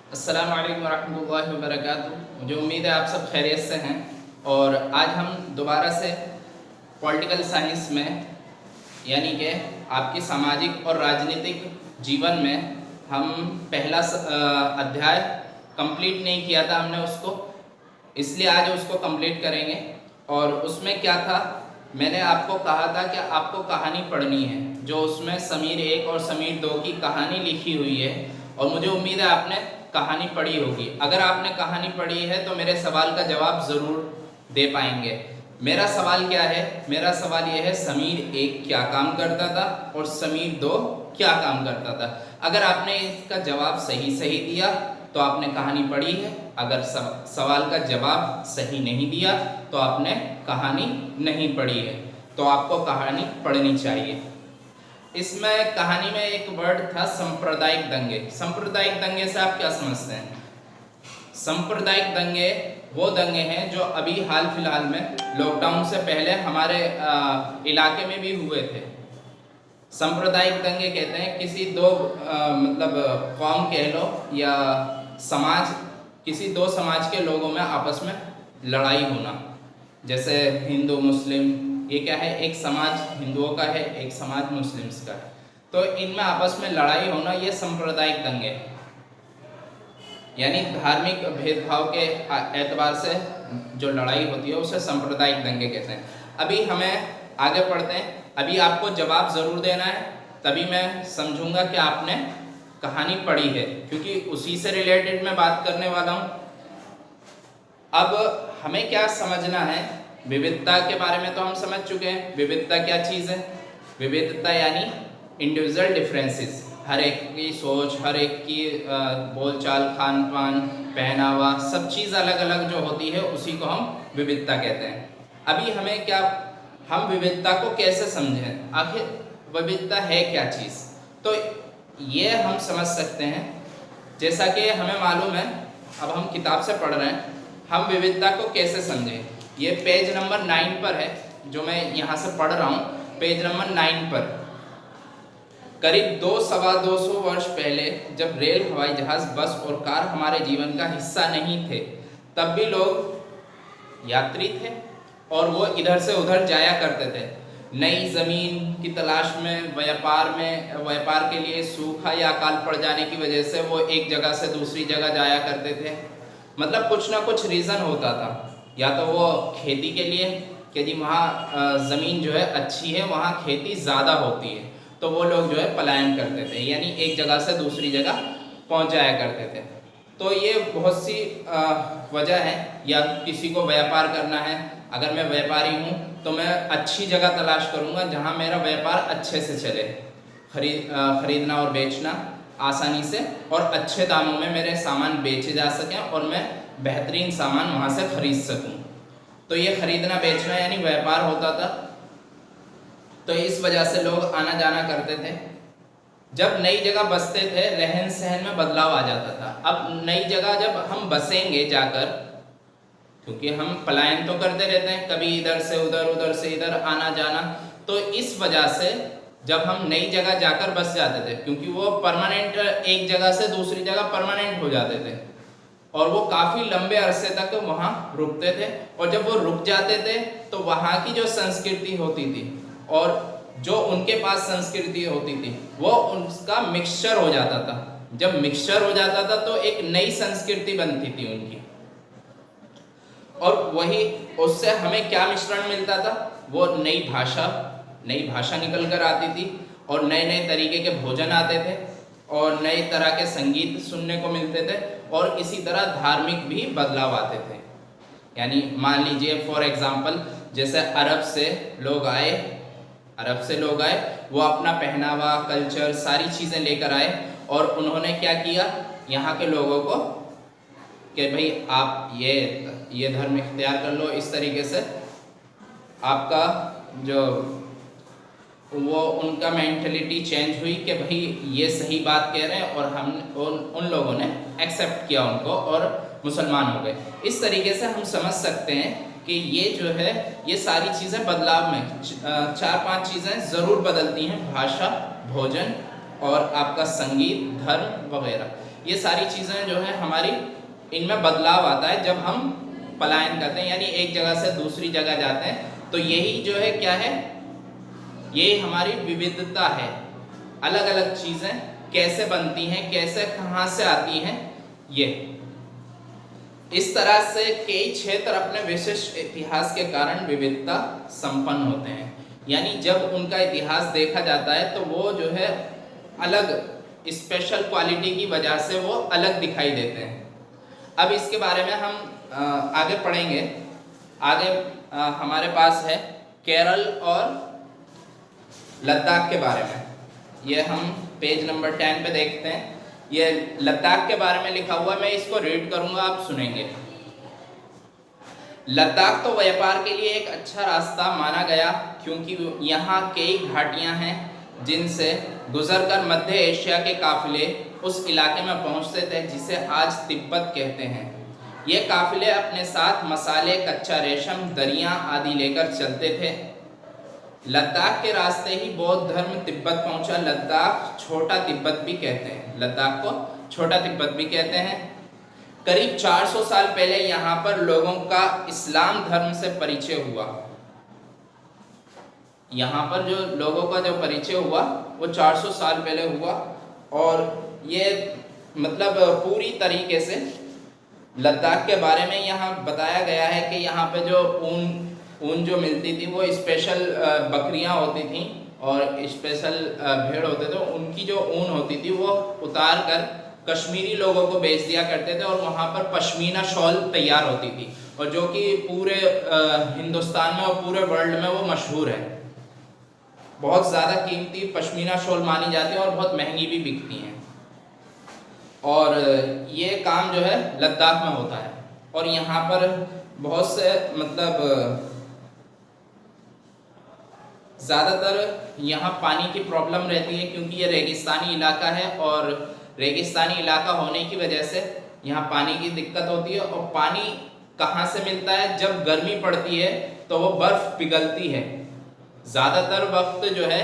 अस्सलाम वालेकुम रहमतुल्लाहि व बरकातुहू। मुझे उम्मीद है आप सब खैरियत से हैं। और आज हम दोबारा से पॉलिटिकल साइंस में यानी कि आपकी सामाजिक और राजनीतिक जीवन में हम पहला अध्याय कंप्लीट नहीं किया था हमने उसको, इसलिए आज उसको कंप्लीट करेंगे। और उसमें क्या था, मैंने आपको कहा था कि आपको कहानी पढ़नी है, जो उसमें समीर 1 और समीर 2 की कहानी लिखी हुई है। और मुझे उम्मीद है आपने कहानी पढ़ी होगी। अगर आपने कहानी पढ़ी है तो मेरे सवाल का जवाब ज़रूर दे पाएंगे। मेरा सवाल क्या है? मेरा सवाल यह है, समीर 1 क्या काम करता था और समीर 2 क्या काम करता था। अगर आपने इसका जवाब सही सही दिया तो आपने कहानी पढ़ी है। अगर सवाल का जवाब सही नहीं दिया तो आपने कहानी नहीं पढ़ी है। तो आपको कहानी पढ़नी चाहिए। इसमें कहानी में एक वर्ड था सांप्रदायिक दंगे। सांप्रदायिक दंगे से आप क्या समझते हैं? सांप्रदायिक दंगे वो दंगे हैं जो अभी हाल फिलहाल में लॉकडाउन से पहले हमारे इलाके में भी हुए थे। सांप्रदायिक दंगे कहते हैं किसी दो मतलब कौम कह लो या समाज, किसी दो समाज के लोगों में आपस में लड़ाई होना। जैसे हिंदू मुस्लिम, ये क्या है, एक समाज हिंदुओं का है, एक समाज मुस्लिम्स का है, तो इनमें आपस में लड़ाई होना, ये सांप्रदायिक दंगे यानी धार्मिक भेदभाव के एतबार से जो लड़ाई होती है उसे सांप्रदायिक दंगे कहते हैं। अभी हमें आगे पढ़ते हैं। अभी आपको जवाब ज़रूर देना है, तभी मैं समझूंगा कि आपने कहानी पढ़ी है, क्योंकि उसी से रिलेटेड मैं बात करने वाला हूँ। अब हमें क्या समझना है, विविधता के बारे में तो हम समझ चुके हैं। विविधता क्या चीज़ है? विविधता यानी इंडिविजुअल डिफरेंसेस, हर एक की सोच, हर एक की बोलचाल, खान पान, पहनावा, सब चीज़ अलग अलग जो होती है उसी को हम विविधता कहते हैं। अभी हमें क्या, हम विविधता को कैसे समझें, आखिर विविधता है क्या चीज़? तो ये हम समझ सकते हैं, जैसा कि हमें मालूम है, अब हम किताब से पढ़ रहे हैं, हम विविधता को कैसे समझें। ये पेज नंबर 9 पर है, जो मैं यहाँ से पढ़ रहा हूँ, पेज नंबर 9 पर। करीब 200-225 वर्ष पहले जब रेल, हवाई जहाज़, बस और कार हमारे जीवन का हिस्सा नहीं थे, तब भी लोग यात्री थे और वो इधर से उधर जाया करते थे। नई ज़मीन की तलाश में, व्यापार के लिए, सूखा या अकाल पड़ जाने की वजह से वो एक जगह से दूसरी जगह जाया करते थे। मतलब कुछ ना कुछ रीज़न होता था, या तो वो खेती के लिए कि जी वहाँ ज़मीन जो है अच्छी है, वहाँ खेती ज़्यादा होती है, तो वो लोग जो है पलायन करते थे, यानी एक जगह से दूसरी जगह पहुँच जाया करते थे। तो ये बहुत सी वजह है। या किसी को व्यापार करना है, अगर मैं व्यापारी हूँ तो मैं अच्छी जगह तलाश करूँगा जहाँ मेरा व्यापार अच्छे से चले, खरीदना और बेचना आसानी से और अच्छे दामों में मेरे सामान बेचे जा सकें और मैं बेहतरीन सामान वहाँ से खरीद सकूँ। तो ये खरीदना बेचना यानी व्यापार होता था। तो इस वजह से लोग आना जाना करते थे। जब नई जगह बसते थे, रहन सहन में बदलाव आ जाता था। अब नई जगह जब हम बसेंगे जाकर, क्योंकि हम पलायन तो करते रहते हैं, कभी इधर से उधर, उधर से इधर आना जाना, तो इस वजह से जब हम नई जगह जाकर बस जाते थे, क्योंकि वो परमानेंट, एक जगह से दूसरी जगह परमानेंट हो जाते थे और वो काफ़ी लंबे अरसे तक वहाँ रुकते थे। और जब वो रुक जाते थे तो वहाँ की जो संस्कृति होती थी और जो उनके पास संस्कृति होती थी वो उसका मिक्सचर हो जाता था। जब मिक्सचर हो जाता था तो एक नई संस्कृति बनती थी उनकी, और वही उससे हमें क्या मिश्रण मिलता था, वो नई भाषा निकल कर आती थी और नए नए तरीके के भोजन आते थे और नए तरह के संगीत सुनने को मिलते थे और इसी तरह धार्मिक भी बदलाव आते थे। यानी मान लीजिए फॉर एग्जांपल, जैसे अरब से लोग आए, वो अपना पहनावा, कल्चर, सारी चीज़ें लेकर आए और उन्होंने क्या किया, यहाँ के लोगों को कि भाई आप ये धर्म इख्तियार कर लो, इस तरीके से आपका जो वो उनका मेंटलिटी चेंज हुई कि भाई ये सही बात कह रहे हैं, और हम उन लोगों ने एक्सेप्ट किया उनको और मुसलमान हो गए। इस तरीके से हम समझ सकते हैं कि ये जो है, ये सारी चीज़ें बदलाव में 4-5 चीज़ें ज़रूर बदलती हैं, भाषा, भोजन और आपका संगीत, धर्म वगैरह। ये सारी चीज़ें जो है हमारी इनमें बदलाव आता है जब हम पलायन करते हैं, यानी एक जगह से दूसरी जगह जाते हैं। तो यही जो है क्या है, ये हमारी विविधता है। अलग अलग चीज़ें कैसे बनती हैं, कैसे कहाँ से आती हैं, ये इस तरह से कई क्षेत्र अपने विशिष्ट इतिहास के कारण विविधता संपन्न होते हैं। यानी जब उनका इतिहास देखा जाता है तो वो जो है अलग स्पेशल क्वालिटी की वजह से वो अलग दिखाई देते हैं। अब इसके बारे में हम आगे पढ़ेंगे। आगे हमारे पास है केरल और लद्दाख के बारे में। ये हम पेज नंबर 10 पे देखते हैं। ये लद्दाख के बारे में लिखा हुआ है, मैं इसको रीड करूंगा, आप सुनेंगे। लद्दाख तो व्यापार के लिए एक अच्छा रास्ता माना गया क्योंकि यहाँ कई घाटियाँ हैं जिनसे गुजरकर मध्य एशिया के काफिले उस इलाके में पहुँचते थे जिसे आज तिब्बत कहते हैं। ये काफिले अपने साथ मसाले, कच्चा रेशम, दरियाँ आदि लेकर चलते थे। लद्दाख के रास्ते ही बौद्ध धर्म तिब्बत पहुंचा। लद्दाख छोटा तिब्बत भी कहते हैं, लद्दाख को छोटा तिब्बत भी कहते हैं। करीब 400 साल पहले यहाँ पर लोगों का इस्लाम धर्म से परिचय हुआ। यहाँ पर जो लोगों का जो परिचय हुआ वो 400 साल पहले हुआ। और ये मतलब पूरी तरीके से लद्दाख के बारे में यहाँ बताया गया है कि यहाँ पे जो ऊन जो मिलती थी वो स्पेशल बकरियां होती थी और स्पेशल भेड़ होते थे, उनकी जो ऊन होती थी वो उतार कर कश्मीरी लोगों को बेच दिया करते थे और वहाँ पर पश्मीना शॉल तैयार होती थी, और जो कि पूरे हिंदुस्तान में और पूरे वर्ल्ड में वो मशहूर है। बहुत ज़्यादा कीमती पश्मीना शॉल मानी जाती है और बहुत महंगी भी बिकती हैं। और ये काम जो है लद्दाख में होता है। और यहाँ पर बहुत से मतलब ज़्यादातर यहाँ पानी की प्रॉब्लम रहती है क्योंकि ये रेगिस्तानी इलाका है, और रेगिस्तानी इलाका होने की वजह से यहाँ पानी की दिक्कत होती है। और पानी कहाँ से मिलता है, जब गर्मी पड़ती है तो वो बर्फ़ पिघलती है। ज़्यादातर वक्त जो है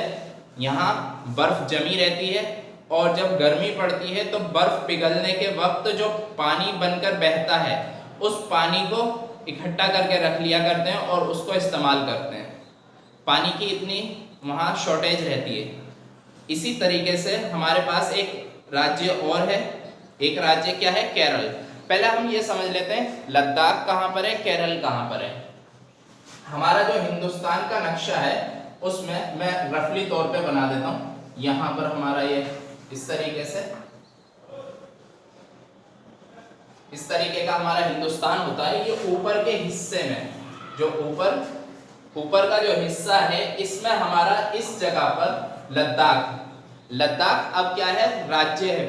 यहाँ बर्फ़ जमी रहती है, और जब गर्मी पड़ती है तो बर्फ़ पिघलने के वक्त जो पानी बनकर बहता है उस पानी को इकट्ठा करके रख लिया करते हैं और उसको इस्तेमाल करते हैं। पानी की इतनी वहाँ शॉर्टेज रहती है। इसी तरीके से हमारे पास एक राज्य और है। एक राज्य क्या है, केरल। पहले हम ये समझ लेते हैं लद्दाख कहाँ पर है, केरल कहाँ पर है। हमारा जो हिंदुस्तान का नक्शा है उसमें मैं रफली तौर पे बना देता हूँ। यहाँ पर हमारा ये इस तरीके से, इस तरीके का हमारा हिंदुस्तान होता है। ये ऊपर के हिस्से में जो ऊपर का जो हिस्सा है इसमें हमारा इस जगह पर लद्दाख अब क्या है, राज्य है,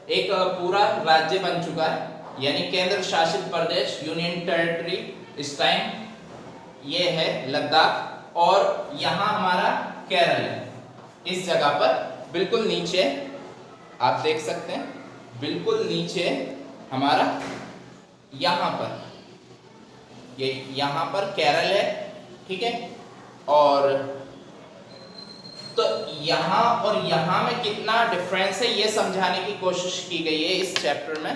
एक पूरा राज्य बन चुका है, यानी केंद्र शासित प्रदेश, यूनियन टेरिटरी इस टाइम ये है लद्दाख। और यहाँ हमारा केरल है। इस जगह पर बिल्कुल नीचे आप देख सकते हैं, बिल्कुल नीचे हमारा यहाँ पर ये यहाँ पर केरल है, ठीक है। और तो यहाँ और यहाँ में कितना डिफरेंस है ये समझाने की कोशिश की गई है इस चैप्टर में।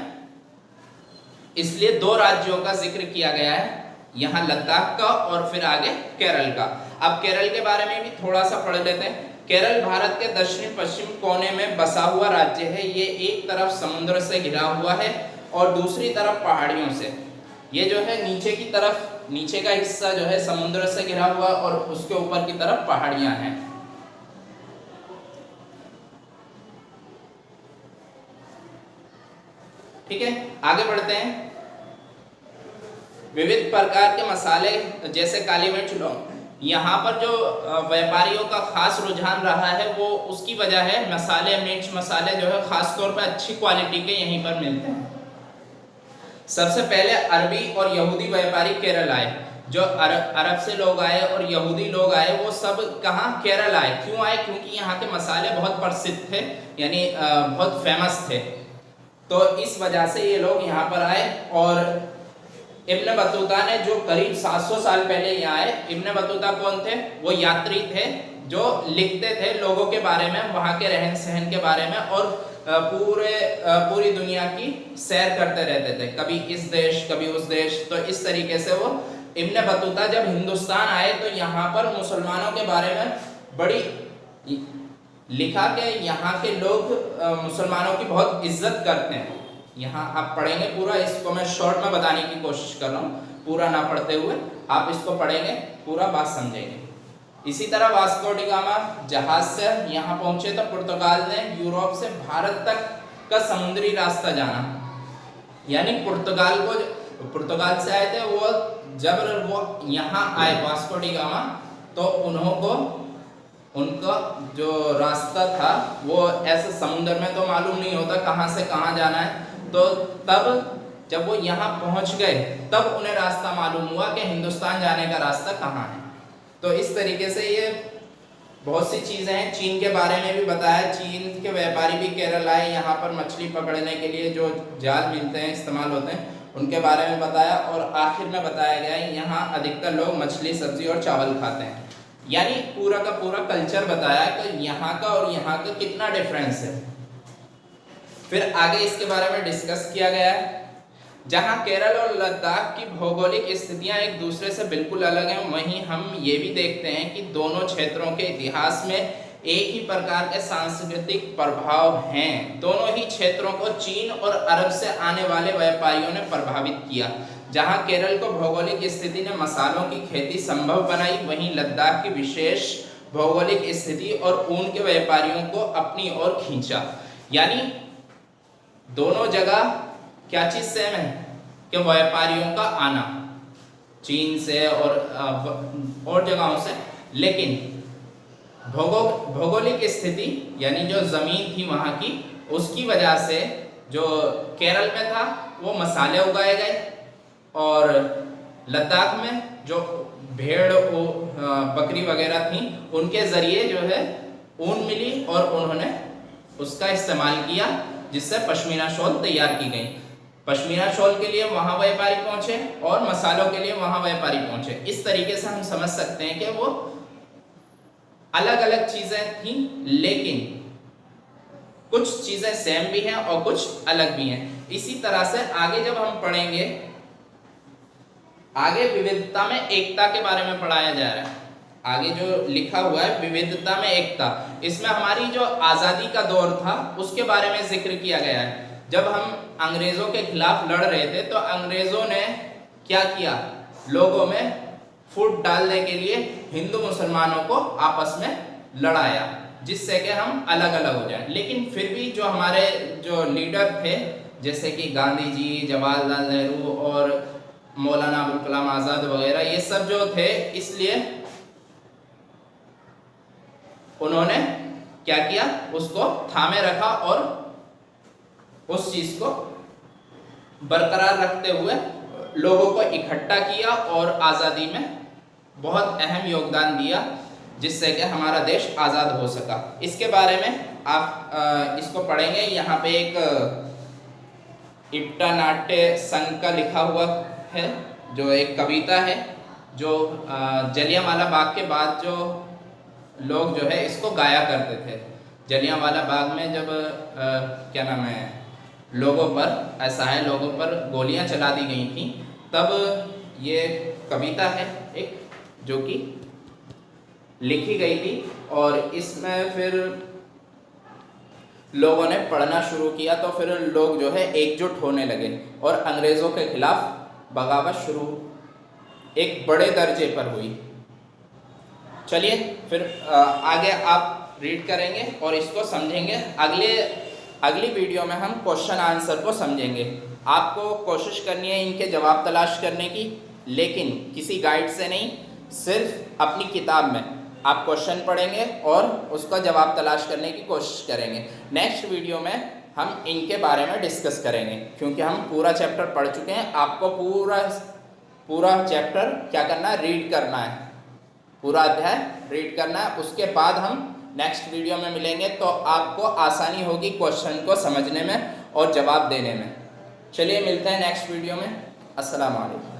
इसलिए दो राज्यों का जिक्र किया गया है, यहाँ लद्दाख का और फिर आगे केरल का। अब केरल के बारे में भी थोड़ा सा पढ़ लेते हैं। केरल भारत के दक्षिण पश्चिम कोने में बसा हुआ राज्य है। ये एक तरफ समुद्र से घिरा हुआ है और दूसरी तरफ पहाड़ियों से। ये जो है नीचे की तरफ, नीचे का हिस्सा जो है समुद्र से घिरा हुआ और उसके ऊपर की तरफ पहाड़ियां हैं। ठीक है, आगे बढ़ते हैं। विविध प्रकार के मसाले जैसे काली मिर्च, लौंग, यहाँ पर जो व्यापारियों का खास रुझान रहा है वो उसकी वजह है मसाले, मिर्च मसाले जो है खास तौर पर अच्छी क्वालिटी के यहीं पर मिलते हैं। सबसे पहले अरबी और यहूदी व्यापारी केरल आए। जो अरब से लोग आए और यहूदी लोग आए वो सब कहाँ, केरल आए। क्यों आए? क्योंकि यहाँ के मसाले बहुत प्रसिद्ध थे, यानी बहुत फेमस थे। तो इस वजह से ये लोग यहाँ पर आए। और इब्न बतूता ने जो करीब 700 साल पहले यहाँ आए। इब्न बतूता कौन थे? वो यात्री थे जो लिखते थे लोगों के बारे में, वहाँ के रहन सहन के बारे में, और पूरी दुनिया की सैर करते रहते थे, कभी इस देश कभी उस देश। तो इस तरीके से वो इब्न बतूता जब हिंदुस्तान आए तो यहाँ पर मुसलमानों के बारे में बड़ी लिखा कि यहाँ के लोग मुसलमानों की बहुत इज्जत करते हैं। यहाँ आप पढ़ेंगे पूरा, इसको मैं शॉर्ट में बताने की कोशिश कर रहा हूँ, पूरा ना पढ़ते हुए आप इसको पढ़ेंगे पूरा बात समझेंगे। इसी तरह वास्को डी गामा जहाज से यहाँ पहुंचे तो पुर्तगाल ने यूरोप से भारत तक का समुद्री रास्ता जाना। यानी पुर्तगाल से आए थे वो, जब वो यहाँ आए वास्को डी गामा तो उनका जो रास्ता था वो ऐसे समुद्र में तो मालूम नहीं होता कहाँ से कहाँ जाना है। तो तब जब वो यहाँ पहुँच गए तब उन्हें रास्ता मालूम हुआ कि हिंदुस्तान जाने का रास्ता कहाँ है। तो इस तरीके से ये बहुत सी चीज़ें हैं। चीन के बारे में भी बताया, चीन के व्यापारी भी केरल आए, यहाँ पर मछली पकड़ने के लिए जो जाल मिलते हैं इस्तेमाल होते हैं उनके बारे में बताया। और आखिर में बताया गया है यहाँ अधिकतर लोग मछली, सब्जी और चावल खाते हैं। यानी पूरा का पूरा कल्चर बताया कि यहाँ का और यहाँ का कितना डिफरेंस है। फिर आगे इसके बारे में डिस्कस किया गया है। जहाँ केरल और लद्दाख की भौगोलिक स्थितियाँ एक दूसरे से बिल्कुल अलग हैं, वहीं हम ये भी देखते हैं कि दोनों क्षेत्रों के इतिहास में एक ही प्रकार के सांस्कृतिक प्रभाव हैं। दोनों ही क्षेत्रों को चीन और अरब से आने वाले व्यापारियों ने प्रभावित किया। जहाँ केरल को भौगोलिक स्थिति ने मसालों की खेती संभव बनाई, वहीं लद्दाख की विशेष भौगोलिक स्थिति और ऊन के व्यापारियों को अपनी ओर खींचा। यानी दोनों जगह क्या चीज़ सेम है कि व्यापारियों का आना चीन से और जगहों से, लेकिन भौगोलिक स्थिति यानी जो ज़मीन थी वहाँ की, उसकी वजह से जो केरल में था वो मसाले उगाए गए और लद्दाख में जो भेड़ बकरी वगैरह थी उनके ज़रिए जो है ऊन मिली और उन्होंने उसका इस्तेमाल किया, जिससे पश्मीना शॉल तैयार की गई। पश्मीना शॉल के लिए वहाँ व्यापारी पहुँचे और मसालों के लिए वहाँ व्यापारी पहुँचे। इस तरीके से हम समझ सकते हैं कि वो अलग अलग चीज़ें थीं, लेकिन कुछ चीज़ें सेम भी हैं और कुछ अलग भी हैं। इसी तरह से आगे जब हम पढ़ेंगे, आगे विविधता में एकता के बारे में पढ़ाया जा रहा है। आगे जो लिखा हुआ है विविधता में एकता, इसमें हमारी जो आज़ादी का दौर था उसके बारे में जिक्र किया गया है। जब हम अंग्रेज़ों के खिलाफ लड़ रहे थे तो अंग्रेज़ों ने क्या किया, लोगों में फूट डालने के लिए हिंदू मुसलमानों को आपस में लड़ाया, जिससे कि हम अलग अलग हो जाएं। लेकिन फिर भी जो हमारे जो लीडर थे जैसे कि गांधी जी, जवाहरलाल नेहरू और मौलाना अबुल कलाम आज़ाद वगैरह, ये सब जो थे, इसलिए उन्होंने क्या किया, उसको थामे रखा और उस चीज़ को बरकरार रखते हुए लोगों को इकट्ठा किया और आज़ादी में बहुत अहम योगदान दिया, जिससे कि हमारा देश आज़ाद हो सका। इसके बारे में आप इसको पढ़ेंगे। यहाँ पे एक इप्टा नाट्य संघ का लिखा हुआ है, जो एक कविता है, जो जलियांवाला बाग के बाद जो लोग जो है इसको गाया करते थे। जलियांवाला बाग में जब क्या नाम है, लोगों पर, असहाय लोगों पर गोलियां चला दी गई थी, तब ये कविता है एक जो कि लिखी गई थी और इसमें फिर लोगों ने पढ़ना शुरू किया तो फिर लोग जो है एकजुट होने लगे और अंग्रेज़ों के खिलाफ बगावत शुरू एक बड़े दर्जे पर हुई। चलिए फिर आगे आप रीड करेंगे और इसको समझेंगे। अगली वीडियो में हम क्वेश्चन आंसर को समझेंगे। आपको कोशिश करनी है इनके जवाब तलाश करने की, लेकिन किसी गाइड से नहीं, सिर्फ अपनी किताब में आप क्वेश्चन पढ़ेंगे और उसका जवाब तलाश करने की कोशिश करेंगे। नेक्स्ट वीडियो में हम इनके बारे में डिस्कस करेंगे, क्योंकि हम पूरा चैप्टर पढ़ चुके हैं। आपको पूरा चैप्टर क्या करना है, रीड करना है, पूरा अध्याय रीड करना है। उसके बाद हम नेक्स्ट वीडियो में मिलेंगे तो आपको आसानी होगी क्वेश्चन को समझने में और जवाब देने में। चलिए मिलते हैं नेक्स्ट वीडियो में। अस्सलाम वालेकुम।